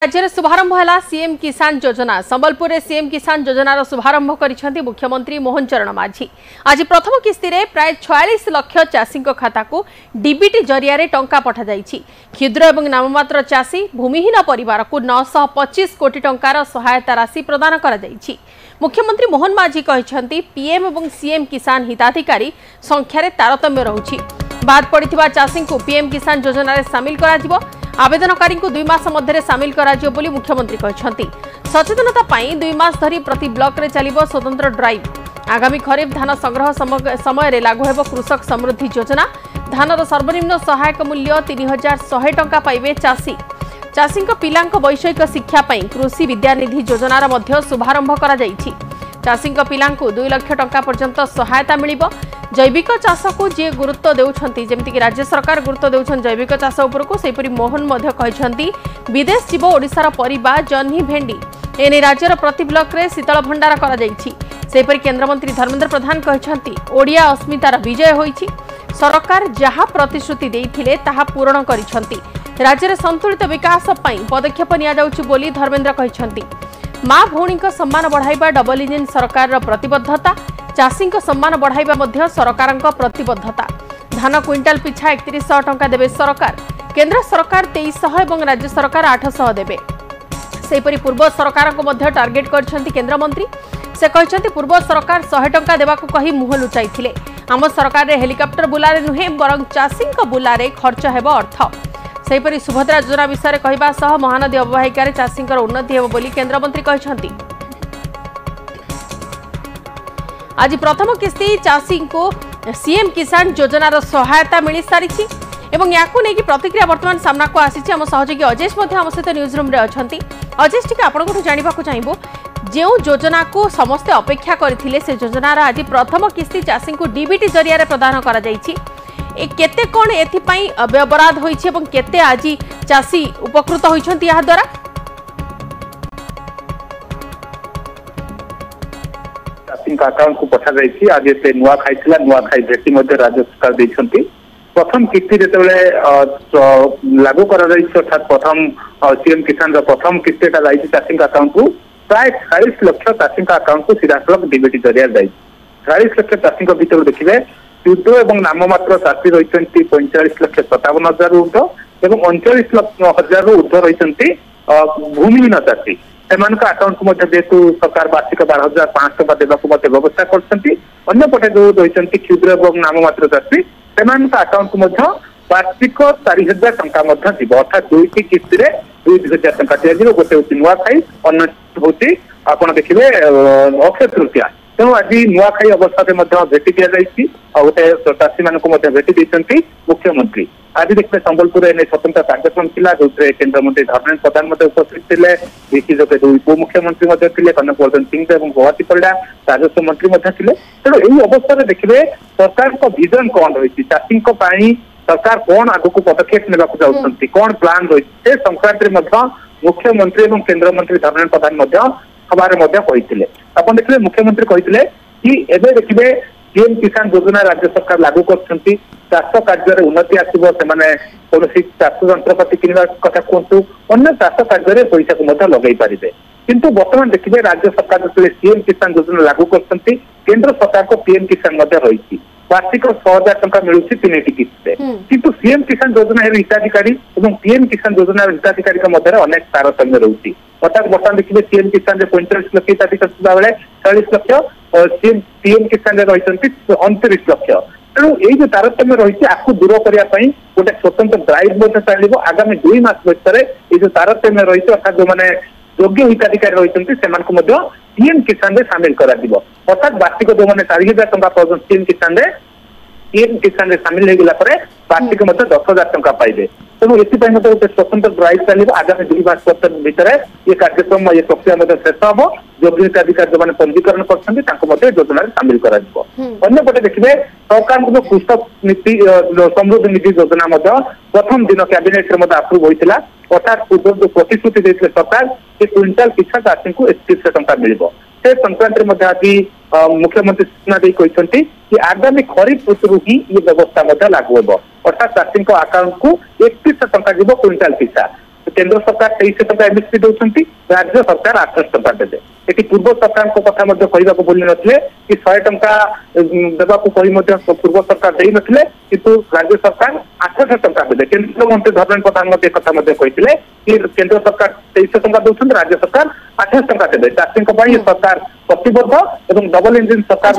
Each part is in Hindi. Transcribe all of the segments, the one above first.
राज्य में शुभारंभ है सीएम किसान योजना। संबलपुर में सीएम किसान योजनार शुभारंभ कर मुख्यमंत्री मोहन चरण माझी। आज प्रथम किस्ती में प्राय 46 लाख चाषी खाता को डीबीटी जरिया टंका पठा जाइछि। क्षुद्र एवं नाममात्र चाषी भूमिहीन परिवार को 925 कोटी टंकार सहायता राशि प्रदान करा जाइछि। मुख्यमंत्री मोहन माझी कहते पीएम और सीएम किसान हिताधिकारी संख्यार तारतम्य रहुछि। बाद पड़िथिबा चाषी को पीएम किसान योजना रे सामिल करा आवेदनकारी को 2 मास मध्य सामिल करा बोली मुख्यमंत्री कहते। सचेतनता पाई 2 मास धरी प्रति ब्लॉक रे चलिबो स्वतंत्र ड्राइव। आगामी खरीफ धान संग्रह समय लागू हेबो कृषक समृद्धि योजना। धानर सर्वनिम्न सहायक मूल्य 3100 टंका पाइबे चाषी। चाषी पिलांक वैषयिक शिक्षा पाई कृषि विद्यानिधि योजनार मध्य शुभारंभ करा जाइछि। चाषी पिलांकु 2 लाख टंका पर्यंत सहायता मिलिबो। जैविक चाष को जी गुरुत्व देउछंती जेमति कि राज्य सरकार गुरुत्व देउछन जैविक चाष उपरको सेपरि मोहन मध्य कहछंती विदेश जीव ओडिसार परिबा जन्ही भेंडी एने राज्यर प्रति ब्लॉक रे शीतल भंडार करा जाइछि। सेपरि केंद्र मंत्री धर्मेंद्र प्रधान कहछंती ओडिया अस्मितार विजय होइछि। सरकार जहा प्रतिश्रुति देइथिले ताहा पूर्ण करिछंती। राज्यर संतुलित विकास पई पदक्षेप निया जाउछि बोली धर्मेंद्र कहछंती। मां भौणी को सम्मान बढ़ाइबा डबल इंजिन सरकार प्रतिबद्धता। चाषी सम्मान बढ़ाइबा मध्य सरकार प्रतिबद्धता। धान क्विंटाल पिछा 3100 टंका देवे सरकार। केंद्र सरकार 2300 और राज्य सरकार 800 देवे। सेपरि पूर्व सरकार को मध्य टार्गेट करछंती केंद्र मंत्री। से कहछंती पूर्व सरकार 100 टंका देबाकू कही मुह लुचाइथिले। आम सरकार रे हेलिकॉप्टर बुलारे नुहे बरं चाषी बुलारे खर्च हेबो अर्थ। सेपरि सुभद्रा योजना विषय कहबा सह महानदी अववाहिकार चाषी उन्नति हेबो बोली केंद्र मंत्री कहछंती। आज प्रथम किस्ती चाषी को सीएम किसान योजनार सहायता मिल सारी एवं या प्रतिक्रिया वर्तमान सामना को आसी। आम सहयोगी अजेश आम सहित न्यूज रूम रे अछंती। अजेश टिके आपनको जानवा चाहिए जो योजना को समस्ते अपेक्षा करथिले से योजनार आज प्रथम किस्ती चाषी को डीबीटी जरिया प्रदान करा जाइछि। केते कोन एथिपाई व्यवराध होइछि एवं केते आज चाषी उपकृत होइछंती या द्वारा अकाउंट को पठा जाइछि। आज से नुआ खाइथिला नुआ खाई भेटी मध्ये राज्य सरकार दैछंती। प्रथम किस्ती जेतेबेले लागू करा जाइछि अर्थात प्रथम सीएम किसान रो प्रथम किस्तीटा जाइछि चाषी अकाउंट को प्राय 40 लाख चाषी अकाउंट को सीधासलख डीबीटी जरिया जाइछि। 40 लाख चाषी भीतर देखिबे क्षुद्र एवं नाममात्र चाषी रहिछंती 45,57,000 ऊर्ध्व एवं 39,000 ऊर्ध्व रहिछंती भूमिहीन चाषी। सेमानक अकाउंट को जेहेतु सरकार वार्षिक 12,500 टका देवाक व्यवस्था करछंती। अन्य पटे जो रहिछंती क्षुद्र एवं नाममात्र चाषी सेमानक अकाउंट को वार्षिक 4,000 टका दिबो। अर्थात 2टी किस्ती रे 2,000 टका दिया। गोटे होची नुआ खाई अन्य होची आपण देखिबे अक्षय तृतीया। तेणु आज नुआखाई अवस्था भेटी दि जाइए। गोटे चाषी मान भेटी देती मुख्यमंत्री। आज देखिए संबलपुर में स्वतंत्र कार्यक्रम था जो केंद्र मंत्री धर्मेंद्र प्रधान उपस्थित थे। विकी जोगे उपमुख्यमंत्री थे कनकवर्धन सिंह और गवाती परिड़ा राजस्व मंत्री थे। तेणु यही अवस्था देखिए सरकार को विजन कौन रही चाषी सरकार कौन आग को पदक्षेप नेबाक चाहते कौन प्लान रही से संक्रांति मुख्यमंत्री और केंद्र मंत्री धर्मेंद्र प्रधान सभारे कहते। आप देखिए मुख्यमंत्री कहते कि एबे देखिए पीएम किसान योजना राज्य सरकार लागू करछंती। चाष कार्य उन्नति आसो से कौन चाष यंत्रपाति किनवा कथा कहतु अन्य चाष कार्य पैसा को लगे पारे। किंतु बर्तमान देखिए राज्य सरकार जो सीएम किसान योजना लागू करछंती केंद्र सरकार को पीएम किसान रही वार्षिक 100,000 टका मिलूँ 3टी किस्ती। किंतु सीएम किसान योजना हिताधिकारी और पीएम किसान योजना हिताधिकारी मध्य अनेक तारतम्य रही। अर्थात बर्तमान देखिए सीएम किसान 45 लाख हिताधिकारी बेले 40 लाख पीएम किसान रही 29 लाख। तेणु ये जो तारतम्य रही आपको दूर करने गोटे स्वतंत्र ड्राइव चलो आगामी 2 मास भर ये जो तारतम्य रही अर्थात जो मैंने योग्य हिताधिकारी रही पीएम किसान रे सामिल करा दिबो। अर्थात वार्षिक जो मैंने 4,000 टका पर्यटन पीएम किसान रे सामिल होगा वार्षिक 10,000 टका पाइबे। तेणु एपाई गोटे स्वतंत्र ड्राइव चलो आगामी 2 मास भितर ये कार्यक्रम ये प्रक्रिया शेष हम। योग्य हिताधिकारी जो पंजीकरण कर योजना सामिल कर। अंपटे देखिए सरकार जो कृषक नीति समृद्धि निधि योजना प्रथम दिन कैबिनेट अप्रूव होता। अर्थात पूर्व जो प्रतिश्रुति देते सरकार कि क्विंटाल पिछा चाषी को 3100 टका मिल से संक्रांति आज मुख्यमंत्री सूचना कहते कि आगामी खरीफ ऋतु ही ये व्यवस्था लागू हो। अर्थात चाषी अकाउंट को 3100 टका जीव क्विंटाल पिछा। केंद्र सरकार 2300 टका एमएसपी दौरान राज्य सरकार 800 टका देते ये पूर्व सरकार कथा कहवा बोली नथिले कि 100 टका देवा पूर्व सरकार दे नथिले किंतु राज्य सरकार 800 टका देते केंद्र मंत्री धर्मेंद्र प्रधान कथा कहते कि केंद्र सरकार 2300 टका दौरान राज्य सरकार 800 टका देते चाषी सरकार प्रतिबद्ध एवं डबल इंजिन सरकार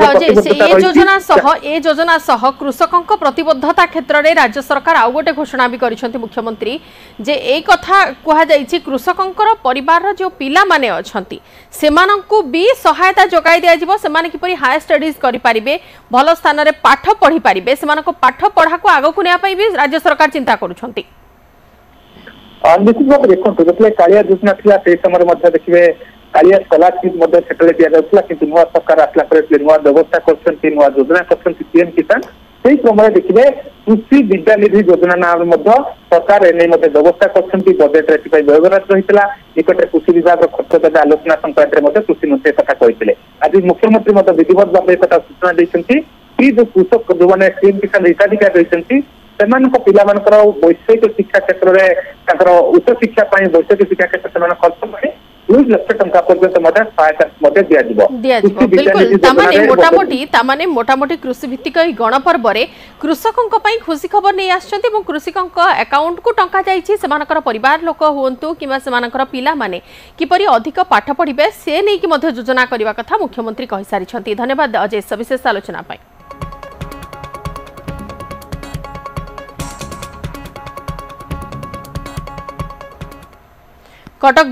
योजना सह कृषकों प्रतिबद्धता क्षेत्र में राज्य सरकार आउ गोटे घोषणा भी करिसेंति मुख्यमंत्री जे ए कथा कहा जायछि कृषकों परिवार जो पिला माने अछंती सेमानंकु भी सहायता जोगाई दिया जिवो सेमाने किपरि हायर स्टडीज करि पारिबे भल स्थान रे पाठ पढ़ी पारिबे सेमानको पाठ पढ़ा को आगो को नेया पई भी राज्य सरकार चिंता करूछंती। निश्चित भाव देखो जो कालिया योजना थी से समय देखिए कालिया स्कॉलरशिप से दि जाऊला कि नुआ सरकार आसला नुआ व्यवस्था कर योजना कर पीएम किसान से क्रम देखिए कृषि विद्यानिधि योजना नाम सरकार एने व्यवस्था कर बजेट व्ययबराद रही निकटे कृषि विभाग खर्च देवे आलोचना संक्रांत में कृषि मंत्री कथा कहते आज मुख्यमंत्री विधिवत भाव एक सूचना देती कि जो कृषक जो मैंने पीएम किसान हिताधिकारी रही वैषयिक शिक्षा क्षेत्र में उच्च शिक्षा वैषयिक शिक्षा क्षेत्र में खर्च में 2 लाख टंका पर्यंत सहायता दिया मोटामोटी कृषि भित्तिक गणपर्व में कृषकों खुशी खबर नहीं आसछन्ति कृषकों अकाउंट को टंका जाइछि सेमानकर परिवार लोक हुंतु किबा सेमानकर पिला माने किपरि अधिक पाठ पढ़िबे से नै कि मध्य योजना करबा कथा मुख्यमंत्री कहि सारिछन्ति। धन्यवाद अजय सविशेष आलोचना पाई। कटक